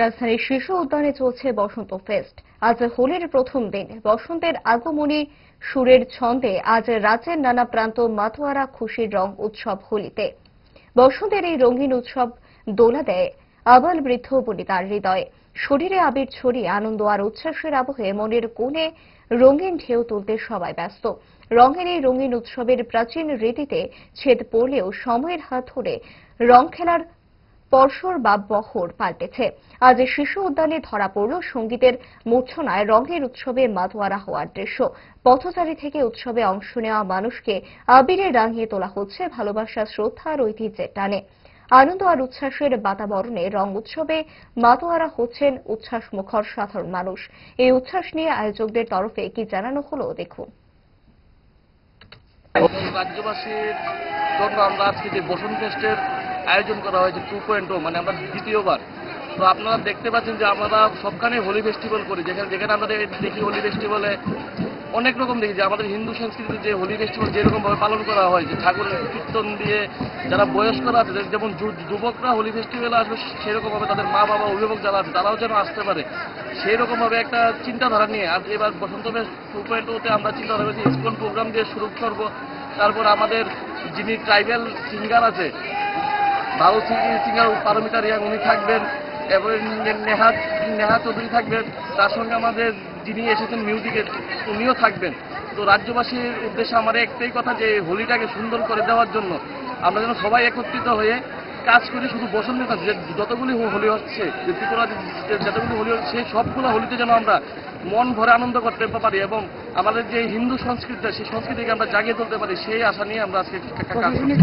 রাজধানীর শিশু উদ্যানে চলছে বসন্ত ফেস্ট। আজ হোলির প্রথম দিন। বসন্তের আগমনী সুরের ছন্দে আজ রাজ্যের নানা প্রান্ত মাতোয়ারা খুশির রং উৎসব হোলিতে। বসন্তের এই রঙিন উৎসব দোলা দেয় আবাল বৃদ্ধ বনিতার হৃদয়ে। শরীরে আবির ছড়িয়ে আনন্দ আর উচ্ছ্বাসের আবহে মনের কোণে রঙিন ঢেউ তুলতে সবাই ব্যস্ত। রঙের এই রঙিন উৎসবের প্রাচীন রীতিতে ছেদ পড়লেও সময়ের হাত ধরে রং খেলার পরশর বা বহর পাল্টেছে। আজ শিশু উদ্যানে ধরা পড়ল সঙ্গীতের মূর্ছনায় রঙের উৎসবে মাতোয়ারা হওয়ার দৃশ্য। পথচারী থেকে উৎসবে অংশ নেওয়া মানুষকে আবিরে রাঙিয়ে তোলা হচ্ছে ভালোবাসা, শ্রদ্ধা আর ঐতিহ্যের টানে। আনন্দ আর উচ্ছ্বাসের বাতাবরণে রং উৎসবে মাতোয়ারা হচ্ছেন উচ্ছ্বাস মুখর সাধারণ মানুষ। এই উচ্ছ্বাস নিয়ে আয়োজকদের তরফে কি জানানো হলো দেখুন। রাজ্যবাসীর জন্য আমরা আজকে যে বসন্ত ফেস্টের আয়োজন করা হয়েছে 2.0, মানে আমরা দ্বিতীয়বার। তো আপনারা দেখতে পাচ্ছেন যে আমরা সবখানে হোলি ফেস্টিভ্যাল করি, যেখানে আমরা দেখি হোলি ফেস্টিভ্যালে অনেক রকম দেখি যে আমাদের হিন্দু সংস্কৃতিতে যে হোলি ফেস্টিভ্যাল যেরকমভাবে পালন করা হয়, যে ঠাকুরের কীর্তন দিয়ে যারা বয়স্করা আছে, যেমন যুবকরা হোলি ফেস্টিভ্যালে আসবে, সেরকমভাবে তাদের মা বাবা অভিভাবক যারা আছে তারাও যেন আসতে পারে, সেই রকমভাবে একটা চিন্তাধারা নিয়ে আজ এবার বসন্ত ফেস্ট 2.0-তে আমরা চিন্তাধারা করেছি স্কুল প্রোগ্রাম দিয়ে শুরু করবো। তারপর আমাদের যিনি ট্রাইবাল সিঙ্গার আছে, ভালো সিঙ্গার পারমিতা রিয়াং, উনি থাকবেন। এরপরে নেহা চৌধুরী থাকবেন। তার সঙ্গে আমাদের যিনি এসেছেন মিউজিকের, উনিও থাকবেন। তো রাজ্যবাসীর উদ্দেশ্যে আমার একটাই কথা, যে হোলিটাকে সুন্দর করে দেওয়ার জন্য আমরা যেন সবাই একত্রিত হয়ে কাজ করি। শুধু বসন্ত না, যতগুলি হোলি হচ্ছে, ত্রিপুরা যতগুলি হোলি হচ্ছে, সেই সবগুলো হোলিতে যেন আমরা মন ভরে আনন্দ করতে পারি এবং আমাদের যে হিন্দু সংস্কৃতি, সেই সংস্কৃতিকে আমরা জাগিয়ে তুলতে পারি, সেই আশা নিয়ে আমরা আজকে কাজ করি।